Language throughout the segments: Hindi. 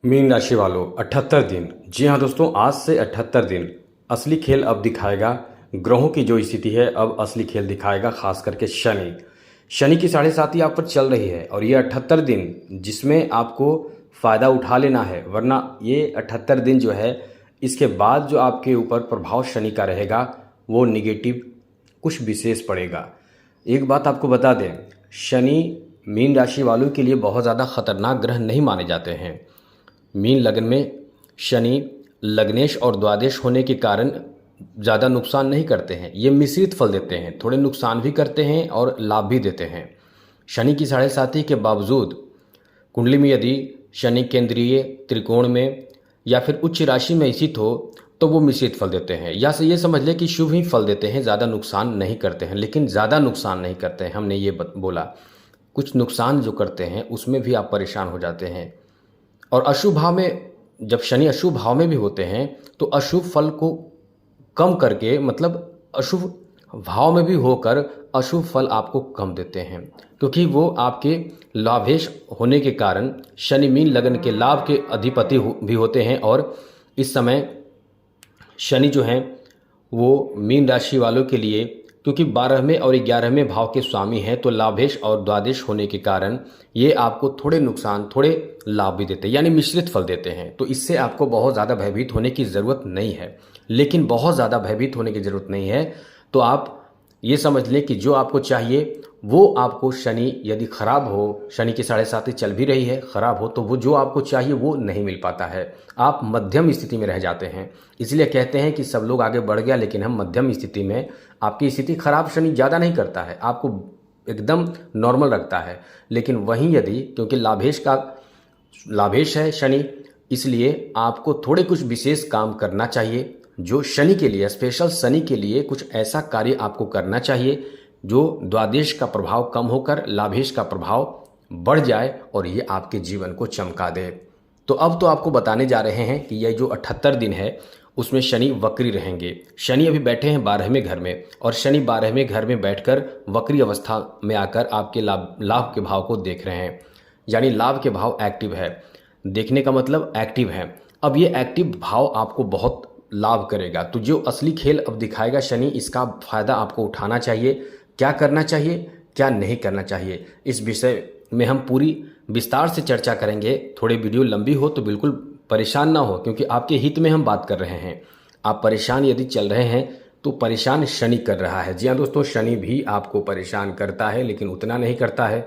मीन राशि वालों 78 दिन। जी हाँ दोस्तों, आज से 78 दिन असली खेल अब दिखाएगा। ग्रहों की जो स्थिति है अब असली खेल दिखाएगा, खास करके शनि। शनि की 7.5 आप पर चल रही है और ये 78 दिन जिसमें आपको फ़ायदा उठा लेना है, वरना ये 78 दिन जो है इसके बाद जो आपके ऊपर प्रभाव शनि का रहेगा वो निगेटिव कुछ विशेष पड़ेगा। एक बात आपको बता दें, शनि मीन राशि वालों के लिए बहुत ज़्यादा खतरनाक ग्रह नहीं माने जाते हैं। मीन लग्न में शनि लग्नेश और द्वादश होने के कारण ज़्यादा नुकसान नहीं करते हैं, ये मिश्रित फल देते हैं, थोड़े नुकसान भी करते हैं और लाभ भी देते हैं। शनि की 7.5 के बावजूद कुंडली में यदि शनि केंद्रीय त्रिकोण में या फिर उच्च राशि में स्थित हो तो वो मिश्रित फल देते हैं, या से ये समझ लें कि शुभ ही फल देते हैं, ज़्यादा नुकसान नहीं करते हैं। लेकिन ज़्यादा नुकसान नहीं करते हैं, हमने ये बोला कुछ नुकसान जो करते हैं उसमें भी आप परेशान हो जाते हैं। और अशुभ भाव में जब शनि अशुभ भाव में भी होते हैं तो अशुभ फल को कम करके, मतलब अशुभ भाव में भी होकर अशुभ फल आपको कम देते हैं, क्योंकि वो आपके लाभेश होने के कारण शनि मीन लगन के लाभ के अधिपति भी होते हैं। और इस समय शनि जो हैं वो मीन राशि वालों के लिए, क्योंकि 12वें और 11वें भाव के स्वामी हैं, तो लाभेश और द्वादश होने के कारण ये आपको थोड़े नुकसान थोड़े लाभ भी देते हैं, यानी मिश्रित फल देते हैं। तो इससे आपको बहुत ज़्यादा भयभीत होने की ज़रूरत नहीं है। लेकिन बहुत ज़्यादा भयभीत होने की ज़रूरत नहीं है, तो आप ये समझ लें कि जो आपको चाहिए वो आपको शनि यदि खराब हो, शनि की 7.5 चल भी रही है, खराब हो, तो वो जो आपको चाहिए वो नहीं मिल पाता है। आप मध्यम स्थिति में रह जाते हैं। इसलिए कहते हैं कि सब लोग आगे बढ़ गया लेकिन हम मध्यम स्थिति में। आपकी स्थिति खराब शनि ज़्यादा नहीं करता है, आपको एकदम नॉर्मल रखता है। लेकिन वहीं यदि, क्योंकि लाभेश है शनि, इसलिए आपको थोड़े कुछ विशेष काम करना चाहिए जो शनि के लिए, स्पेशल शनि के लिए कुछ ऐसा कार्य आपको करना चाहिए जो द्वादश का प्रभाव कम होकर लाभेश का प्रभाव बढ़ जाए और ये आपके जीवन को चमका दे। तो अब तो आपको बताने जा रहे हैं कि यह जो 78 दिन है उसमें शनि वक्री रहेंगे। शनि अभी बैठे हैं 12वें घर में, और शनि 12वें घर में बैठकर वक्री अवस्था में आकर आपके लाभ के भाव को देख रहे हैं, यानी लाभ के भाव एक्टिव है। देखने का मतलब एक्टिव है। अब ये एक्टिव भाव आपको बहुत लाभ करेगा। तो जो असली खेल अब दिखाएगा शनि, इसका फायदा आपको उठाना चाहिए। क्या करना चाहिए, क्या नहीं करना चाहिए, इस विषय में हम पूरी विस्तार से चर्चा करेंगे। थोड़ी वीडियो लंबी हो तो बिल्कुल परेशान ना हो, क्योंकि आपके हित में हम बात कर रहे हैं। आप परेशान यदि चल रहे हैं तो परेशान शनि कर रहा है। जी हाँ दोस्तों, शनि भी आपको परेशान करता है लेकिन उतना नहीं करता है।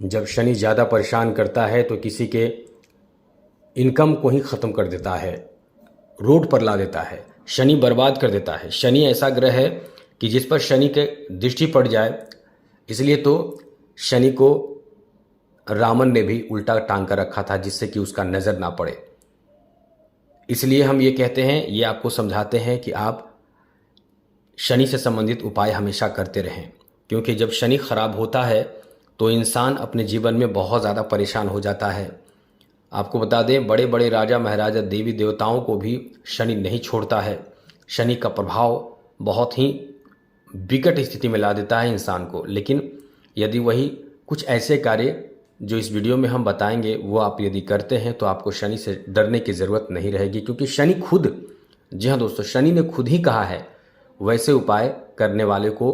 जब शनि ज़्यादा परेशान करता है तो किसी के इनकम को ही ख़त्म कर देता है, रोड पर ला देता है, शनि बर्बाद कर देता है। शनि ऐसा ग्रह है कि जिस पर शनि के दृष्टि पड़ जाए, इसलिए तो शनि को रावण ने भी उल्टा टांग कर रखा था जिससे कि उसका नज़र ना पड़े। इसलिए हम ये कहते हैं, ये आपको समझाते हैं कि आप शनि से संबंधित उपाय हमेशा करते रहें, क्योंकि जब शनि खराब होता है तो इंसान अपने जीवन में बहुत ज़्यादा परेशान हो जाता है। आपको बता दें, बड़े बड़े राजा महाराजा देवी देवताओं को भी शनि नहीं छोड़ता है। शनि का प्रभाव बहुत ही विकट स्थिति में ला देता है इंसान को। लेकिन यदि वही कुछ ऐसे कार्य जो इस वीडियो में हम बताएंगे वो आप यदि करते हैं तो आपको शनि से डरने की ज़रूरत नहीं रहेगी, क्योंकि शनि खुद, जी हाँ दोस्तों, शनि ने खुद ही कहा है वैसे उपाय करने वाले को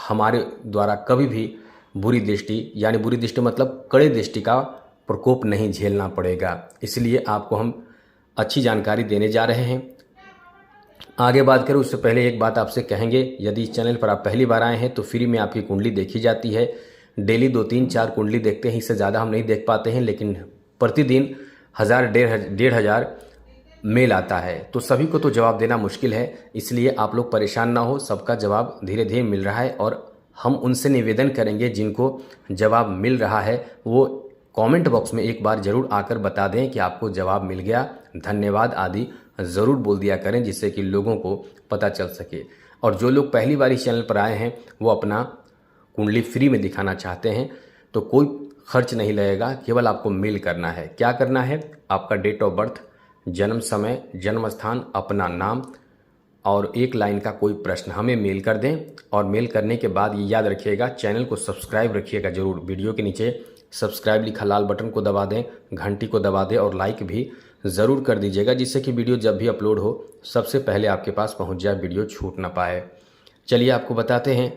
हमारे द्वारा कभी भी बुरी दृष्टि, यानी बुरी दृष्टि मतलब कड़े दृष्टि का प्रकोप नहीं झेलना पड़ेगा। इसलिए आपको हम अच्छी जानकारी देने जा रहे हैं। आगे बात करें उससे पहले एक बात आपसे कहेंगे, यदि इस चैनल पर आप पहली बार आए हैं तो फ्री में आपकी कुंडली देखी जाती है। डेली 2, 3, 4 कुंडली देखते हैं, इससे ज़्यादा हम नहीं देख पाते हैं, लेकिन प्रतिदिन 1000, 1500 मेल आता है, तो सभी को तो जवाब देना मुश्किल है। इसलिए आप लोग परेशान ना हो, सबका जवाब धीरे धीरे मिल रहा है। और हम उनसे निवेदन करेंगे जिनको जवाब मिल रहा है वो कमेंट बॉक्स में एक बार ज़रूर आकर बता दें कि आपको जवाब मिल गया, धन्यवाद आदि ज़रूर बोल दिया करें, जिससे कि लोगों को पता चल सके। और जो लोग पहली बार इस चैनल पर आए हैं वो अपना कुंडली फ्री में दिखाना चाहते हैं तो कोई खर्च नहीं लगेगा, केवल आपको मेल करना है। क्या करना है, आपका डेट ऑफ बर्थ, जन्म समय, जन्म स्थान, अपना नाम और एक लाइन का कोई प्रश्न हमें मेल कर दें। और मेल करने के बाद ये याद रखिएगा, चैनल को सब्सक्राइब रखिएगा ज़रूर। वीडियो के नीचे सब्सक्राइब लिखा लाल बटन को दबा दें, घंटी को दबा दें और लाइक भी ज़रूर कर दीजिएगा, जिससे कि वीडियो जब भी अपलोड हो सबसे पहले आपके पास पहुंच जाए, वीडियो छूट ना पाए। चलिए आपको बताते हैं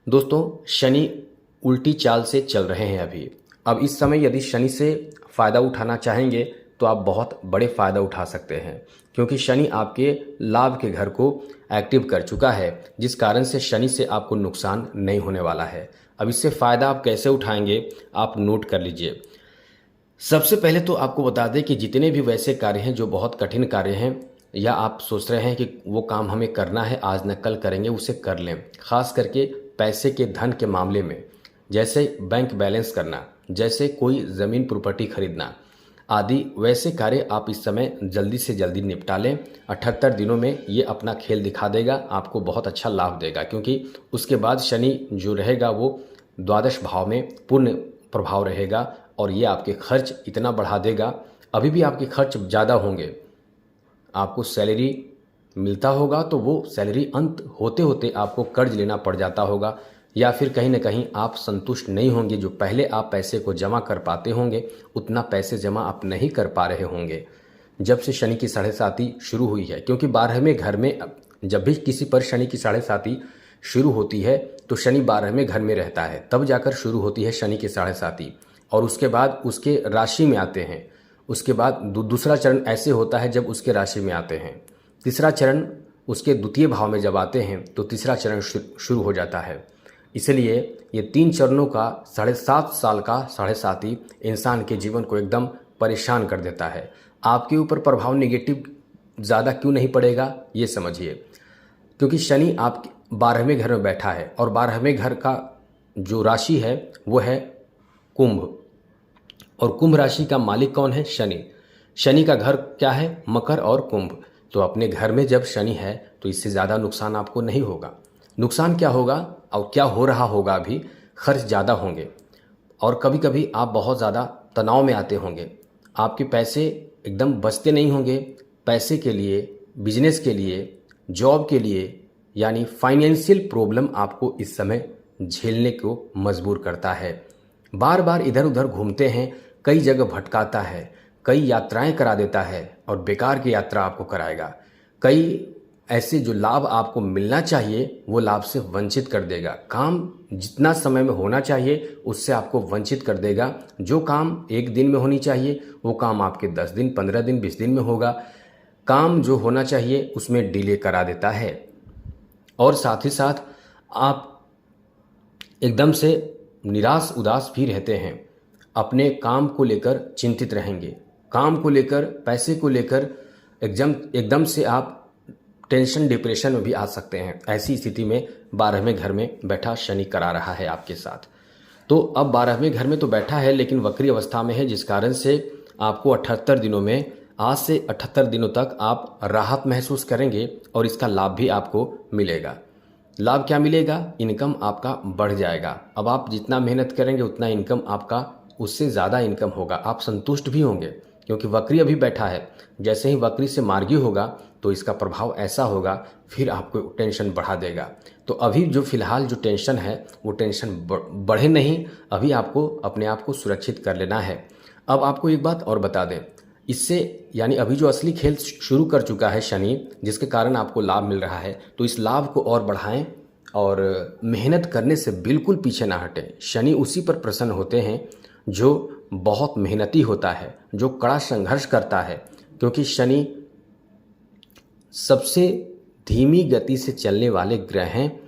दोस्तों, शनि उल्टी चाल से चल रहे हैं अभी। अब इस समय यदि शनि से फ़ायदा उठाना चाहेंगे तो आप बहुत बड़े फ़ायदा उठा सकते हैं, क्योंकि शनि आपके लाभ के घर को एक्टिव कर चुका है, जिस कारण से शनि से आपको नुकसान नहीं होने वाला है। अब इससे फ़ायदा आप कैसे उठाएंगे आप नोट कर लीजिए। सबसे पहले तो आपको बता दें कि जितने भी वैसे कार्य हैं जो बहुत कठिन कार्य हैं, या आप सोच रहे हैं कि वो काम हमें करना है आज न कल करेंगे, उसे कर लें। ख़ास करके पैसे के धन के मामले में, जैसे बैंक बैलेंस करना, जैसे कोई ज़मीन प्रॉपर्टी खरीदना आदि, वैसे कार्य आप इस समय जल्दी से जल्दी निपटा लें। 78 दिनों में ये अपना खेल दिखा देगा, आपको बहुत अच्छा लाभ देगा, क्योंकि उसके बाद शनि जो रहेगा वो द्वादश भाव में पूर्ण प्रभाव रहेगा और ये आपके खर्च इतना बढ़ा देगा। अभी भी आपके खर्च ज़्यादा होंगे, आपको सैलरी मिलता होगा तो वो सैलरी अंत होते होते आपको कर्ज लेना पड़ जाता होगा, या फिर कहीं ना कहीं आप संतुष्ट नहीं होंगे। जो पहले आप पैसे को जमा कर पाते होंगे उतना पैसे जमा आप नहीं कर पा रहे होंगे जब से शनि की साढ़े साती शुरू हुई है, क्योंकि 12वें घर में जब भी किसी पर शनि की साढ़े साती शुरू होती है तो शनि 12वें घर में रहता है, तब जाकर शुरू होती है शनि की साढ़े साती, और उसके बाद उसके राशि में आते हैं। उसके बाद दूसरा चरण ऐसे होता है जब उसके राशि में आते हैं, तीसरा चरण उसके द्वितीय भाव में जब आते हैं तो तीसरा चरण शुरू हो जाता है। इसलिए ये 3 चरणों का 7.5 साल का साढ़े साती इंसान के जीवन को एकदम परेशान कर देता है। आपके ऊपर प्रभाव नेगेटिव ज़्यादा क्यों नहीं पड़ेगा ये समझिए, क्योंकि शनि आप 12वें घर में बैठा है और 12वें घर का जो राशि है वो है कुंभ, और कुंभ राशि का मालिक कौन है? शनि। शनि का घर क्या है? मकर और कुंभ। तो अपने घर में जब शनि है तो इससे ज़्यादा नुकसान आपको नहीं होगा। नुकसान क्या होगा और क्या हो रहा होगा? अभी खर्च ज़्यादा होंगे और कभी कभी आप बहुत ज़्यादा तनाव में आते होंगे, आपके पैसे एकदम बचते नहीं होंगे। पैसे के लिए, बिजनेस के लिए, जॉब के लिए, यानी फाइनेंशियल प्रॉब्लम आपको इस समय झेलने को मजबूर करता है। बार बार इधर उधर घूमते हैं, कई जगह भटकाता है, कई यात्राएं करा देता है और बेकार की यात्रा आपको कराएगा। कई ऐसे जो लाभ आपको मिलना चाहिए वो लाभ से वंचित कर देगा। काम जितना समय में होना चाहिए उससे आपको वंचित कर देगा। जो काम 1 दिन में होनी चाहिए वो काम आपके 10 दिन, 15 दिन, 20 दिन में होगा। काम जो होना चाहिए उसमें डिले करा देता है और साथ ही साथ आप एकदम से निराश उदास भी रहते हैं। अपने काम को लेकर चिंतित रहेंगे, काम को लेकर, पैसे को लेकर एकदम से आप टेंशन, डिप्रेशन में भी आ सकते हैं। ऐसी स्थिति में 12वें घर में बैठा शनि करा रहा है आपके साथ। तो अब 12वें घर में तो बैठा है लेकिन वक्री अवस्था में है, जिस कारण से आपको 78 दिनों में, आज से 78 दिनों तक आप राहत महसूस करेंगे और इसका लाभ भी आपको मिलेगा। लाभ क्या मिलेगा? इनकम आपका बढ़ जाएगा। अब आप जितना मेहनत करेंगे उतना इनकम आपका, उससे ज़्यादा इनकम होगा। आप संतुष्ट भी होंगे क्योंकि वक्री अभी बैठा है। जैसे ही वक्री से मार्गी होगा तो इसका प्रभाव ऐसा होगा, फिर आपको टेंशन बढ़ा देगा। तो अभी जो फिलहाल जो टेंशन है वो टेंशन बढ़े नहीं, अभी आपको अपने आप को सुरक्षित कर लेना है। अब आपको एक बात और बता दें, इससे यानी अभी जो असली खेल शुरू कर चुका है शनि, जिसके कारण आपको लाभ मिल रहा है, तो इस लाभ को और बढ़ाएं और मेहनत करने से बिल्कुल पीछे ना हटें। शनि उसी पर प्रसन्न होते हैं जो बहुत मेहनती होता है, जो कड़ा संघर्ष करता है, क्योंकि शनि सबसे धीमी गति से चलने वाले ग्रह हैं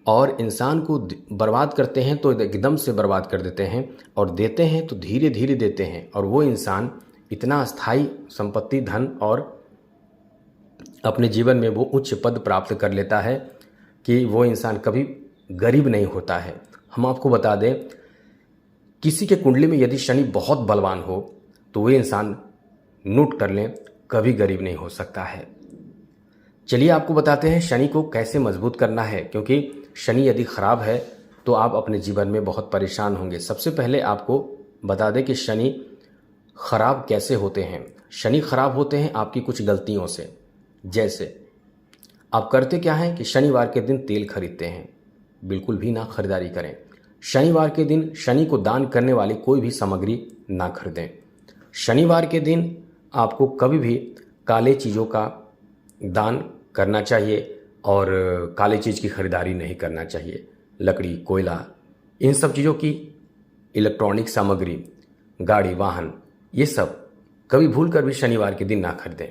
और इंसान को बर्बाद करते हैं तो एकदम से बर्बाद कर देते हैं और देते हैं तो धीरे धीरे देते हैं, और वो इंसान इतना स्थायी संपत्ति, धन और अपने जीवन में वो उच्च पद प्राप्त कर लेता है कि वो इंसान कभी गरीब नहीं होता है। हम आपको बता दें, किसी के कुंडली में यदि शनि बहुत बलवान हो तो वो इंसान, नोट कर लें, कभी गरीब नहीं हो सकता है। चलिए आपको बताते हैं शनि को कैसे मजबूत करना है, क्योंकि शनि यदि खराब है तो आप अपने जीवन में बहुत परेशान होंगे। सबसे पहले आपको बता दें कि शनि खराब कैसे होते हैं। शनि खराब होते हैं आपकी कुछ गलतियों से। जैसे आप करते क्या हैं कि शनिवार के दिन तेल खरीदते हैं, बिल्कुल भी ना खरीदारी करें। शनिवार के दिन शनि को दान करने वाली कोई भी सामग्री ना खरीदें। शनिवार के दिन आपको कभी भी काले चीज़ों का दान करना चाहिए और काले चीज़ की खरीदारी नहीं करना चाहिए। लकड़ी, कोयला, इन सब चीज़ों की, इलेक्ट्रॉनिक सामग्री, गाड़ी, वाहन, ये सब कभी भूल कर भी शनिवार के दिन ना खरीदें।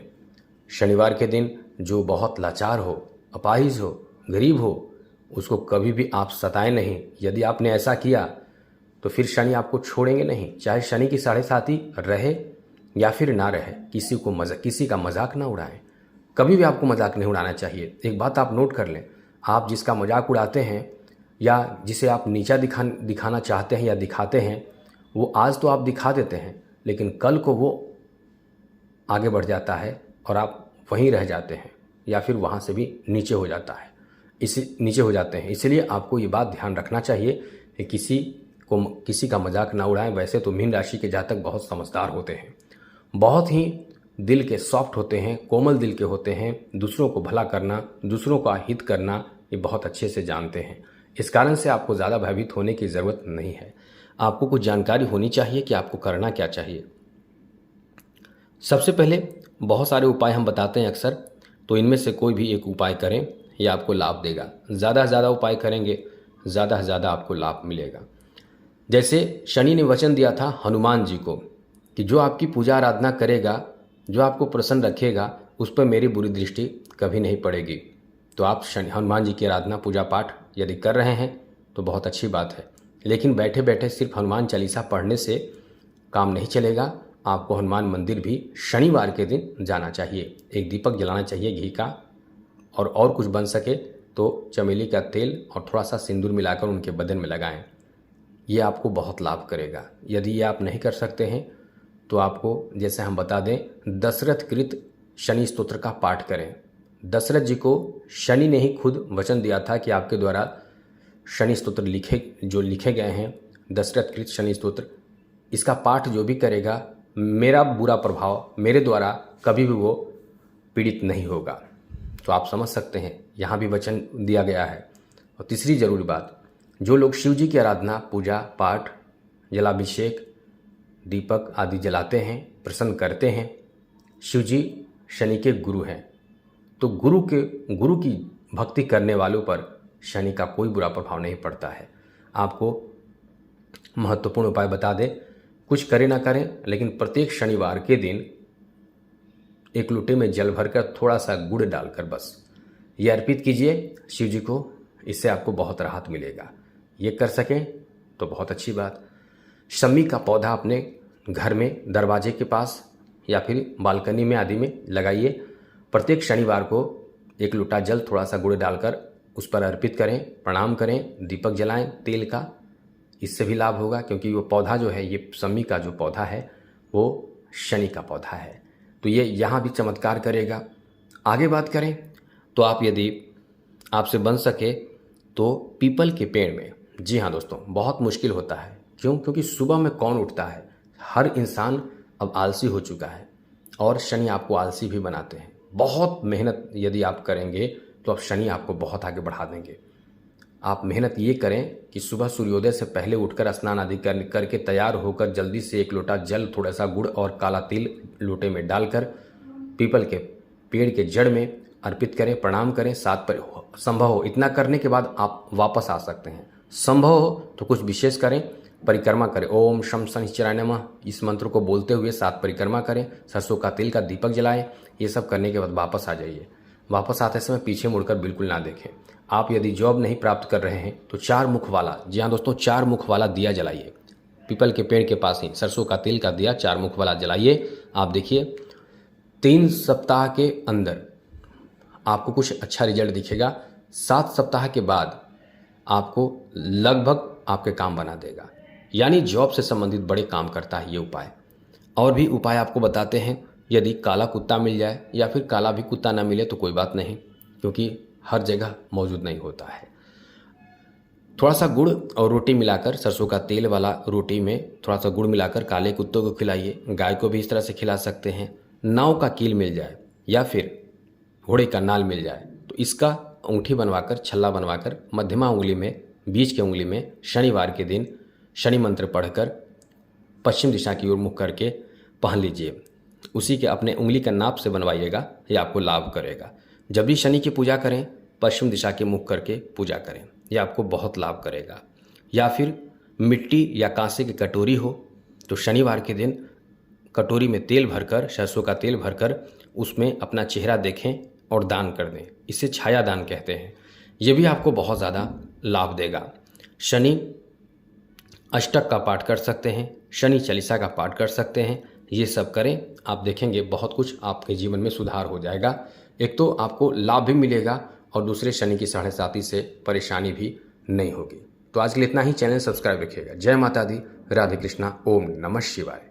शनिवार के दिन जो बहुत लाचार हो, अपाहिज हो, गरीब हो, उसको कभी भी आप सताएं नहीं। यदि आपने ऐसा किया तो फिर शनि आपको छोड़ेंगे नहीं, चाहे शनि की 7.5 रहे या फिर ना रहे। किसी का मजाक ना उड़ाएं। कभी भी आपको मजाक नहीं उड़ाना चाहिए। एक बात आप नोट कर लें, आप जिसका मजाक उड़ाते हैं या जिसे आप नीचा दिखाना चाहते हैं या दिखाते हैं, वो आज तो आप दिखा देते हैं, लेकिन कल को वो आगे बढ़ जाता है और आप वहीं रह जाते हैं या फिर वहाँ से भी नीचे हो जाते हैं। इसलिए आपको ये बात ध्यान रखना चाहिए कि किसी का मजाक ना उड़ाएं। वैसे तो मीन राशि के जातक बहुत समझदार होते हैं, बहुत ही दिल के सॉफ्ट होते हैं, कोमल दिल के होते हैं। दूसरों को भला करना, दूसरों का हित करना, ये बहुत अच्छे से जानते हैं। इस कारण से आपको ज़्यादा भयभीत होने की ज़रूरत नहीं है। आपको कुछ जानकारी होनी चाहिए कि आपको करना क्या चाहिए। सबसे पहले बहुत सारे उपाय हम बताते हैं अक्सर, तो इनमें से कोई भी एक उपाय करें, ये आपको लाभ देगा। ज़्यादा से ज़्यादा उपाय करेंगे, ज़्यादा से ज़्यादा आपको लाभ मिलेगा। जैसे शनि ने वचन दिया था हनुमान जी को कि जो आपकी पूजा आराधना करेगा, जो आपको प्रसन्न रखेगा, उस पर मेरी बुरी दृष्टि कभी नहीं पड़ेगी। तो आप हनुमान जी की आराधना, पूजा पाठ यदि कर रहे हैं तो बहुत अच्छी बात है। लेकिन बैठे बैठे सिर्फ हनुमान चालीसा पढ़ने से काम नहीं चलेगा। आपको हनुमान मंदिर भी शनिवार के दिन जाना चाहिए। एक दीपक जलाना चाहिए घी का, और कुछ बन सके तो चमेली का तेल और थोड़ा सा सिंदूर मिलाकर उनके बदन में लगाएं। ये आपको बहुत लाभ करेगा। यदि ये आप नहीं कर सकते हैं तो आपको, जैसे हम बता दें, दशरथ कृत शनि स्तोत्र का पाठ करें। दशरथ जी को शनि ने ही खुद वचन दिया था कि आपके द्वारा शनि स्तोत्र लिखे गए हैं, दशरथ कृत शनि स्तोत्र, इसका पाठ जो भी करेगा, मेरा बुरा प्रभाव मेरे द्वारा कभी भी वो पीड़ित नहीं होगा। तो आप समझ सकते हैं, यहाँ भी वचन दिया गया है। और तीसरी जरूरी बात, जो लोग शिव जी की आराधना, पूजा पाठ, जलाभिषेक, दीपक आदि जलाते हैं, प्रसन्न करते हैं, शिव जी शनि के गुरु हैं, तो गुरु की भक्ति करने वालों पर शनि का कोई बुरा प्रभाव नहीं पड़ता है। आपको महत्वपूर्ण उपाय बता दें, कुछ करें ना करें, लेकिन प्रत्येक शनिवार के दिन एक लोटे में जल भरकर थोड़ा सा गुड़ डालकर बस ये अर्पित कीजिए शिव जी को। इससे आपको बहुत राहत मिलेगा। ये कर सकें तो बहुत अच्छी बात। शमी का पौधा अपने घर में दरवाजे के पास या फिर बालकनी में आदि में लगाइए। प्रत्येक शनिवार को एक लोटा जल, थोड़ा सा गुड़ डालकर उस पर अर्पित करें, प्रणाम करें, दीपक जलाएं तेल का। इससे भी लाभ होगा, क्योंकि वो पौधा जो है, ये शमी का जो पौधा है वो शनि का पौधा है, तो ये यहाँ भी चमत्कार करेगा। आगे बात करें तो आप, यदि आपसे बन सके तो पीपल के पेड़ में, जी हाँ दोस्तों, बहुत मुश्किल होता है। क्यों? क्योंकि सुबह में कौन उठता है? हर इंसान अब आलसी हो चुका है और शनि आपको आलसी भी बनाते हैं। बहुत मेहनत यदि आप करेंगे तो अब शनि आपको बहुत आगे बढ़ा देंगे। आप मेहनत ये करें कि सुबह सूर्योदय से पहले उठकर स्नान आदि करके तैयार होकर जल्दी से एक लोटा जल, थोड़ा सा गुड़ और काला तिल लोटे में डालकर पीपल के पेड़ के जड़ में अर्पित करें, प्रणाम करें। संभव हो इतना करने के बाद आप वापस आ सकते हैं। संभव हो तो कुछ विशेष करें, परिक्रमा करें। ओम शम शनिश्चराय नमः, इस मंत्र को बोलते हुए 7 परिक्रमा करें, सरसों का तिल का दीपक जलाएं। ये सब करने के बाद वापस आ जाइए। वापस आते समय पीछे मुड़कर बिल्कुल ना देखें। आप यदि जॉब नहीं प्राप्त कर रहे हैं तो 4 मुख वाला, जी हाँ दोस्तों, 4 मुख वाला दिया जलाइए। पीपल के पेड़ के पास ही सरसों का तिल का दिया 4 मुख वाला जलाइए। आप देखिए 3 सप्ताह के अंदर आपको कुछ अच्छा रिजल्ट दिखेगा। 7 सप्ताह के बाद आपको लगभग आपके काम बना देगा। यानी जॉब से संबंधित बड़े काम करता है ये उपाय। और भी उपाय आपको बताते हैं। यदि काला कुत्ता मिल जाए या फिर काला भी कुत्ता ना मिले तो कोई बात नहीं, क्योंकि हर जगह मौजूद नहीं होता है। थोड़ा सा गुड़ और रोटी मिलाकर, सरसों का तेल वाला रोटी में थोड़ा सा गुड़ मिलाकर काले कुत्तों को खिलाइए। गाय को भी इस तरह से खिला सकते हैं। नाव का कील मिल जाए या फिर घोड़े का नाल मिल जाए तो इसका अंगूठी बनवाकर, छल्ला बनवाकर मध्यमा उंगली में बीच की उंगली में शनिवार के दिन शनि मंत्र पढ़कर पश्चिम दिशा की ओर मुख करके पहन लीजिए। उसी के अपने उंगली का नाप से बनवाइएगा, ये आपको लाभ करेगा। जब भी शनि की पूजा करें पश्चिम दिशा के मुख करके पूजा करें, ये आपको बहुत लाभ करेगा। या फिर मिट्टी या कांसे की कटोरी हो तो शनिवार के दिन कटोरी में तेल भरकर, सरसों का तेल भरकर उसमें अपना चेहरा देखें और दान कर दें। इसे छाया दान कहते हैं। ये भी आपको बहुत ज़्यादा लाभ देगा। शनि अष्टक का पाठ कर सकते हैं, शनि चालीसा का पाठ कर सकते हैं। ये सब करें, आप देखेंगे बहुत कुछ आपके जीवन में सुधार हो जाएगा। एक तो आपको लाभ भी मिलेगा और दूसरे शनि की 7.5 से परेशानी भी नहीं होगी। तो आज के लिए इतना ही। चैनल सब्सक्राइब रखिएगा। जय माता दी, राधे कृष्णा, ओम नमः शिवाय।